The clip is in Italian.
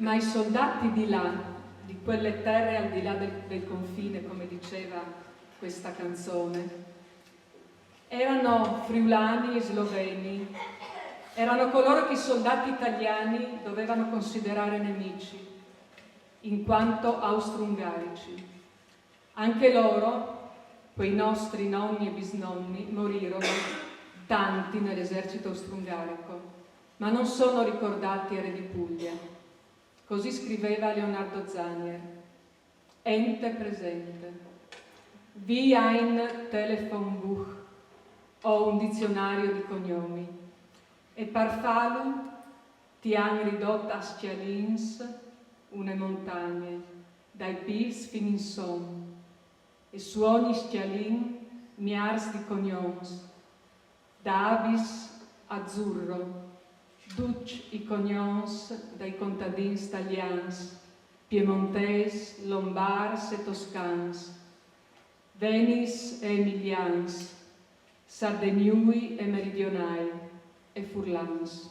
Ma i soldati di là, di quelle terre al di là del confine, come diceva questa canzone, erano friulani e sloveni, erano coloro che i soldati italiani dovevano considerare nemici, in quanto austro-ungarici. Anche loro, quei nostri nonni e bisnonni, morirono, tanti nell'esercito austro-ungarico, ma non sono ricordati a Re di Puglia. Così scriveva Leonardo Zanier. Ente presente. Wie ein Telefonbuch. Ho un dizionario di cognomi. E parfalu ti han ridotto a Scialins une montagne, dai pils fin in son. E su ogni Scialin miars di cognoms, da avis azzurro, duc i cognoms dai contadins italians, piemontès, lombards e toscans, venis e emilians, sardeniui e meridionai e furlans.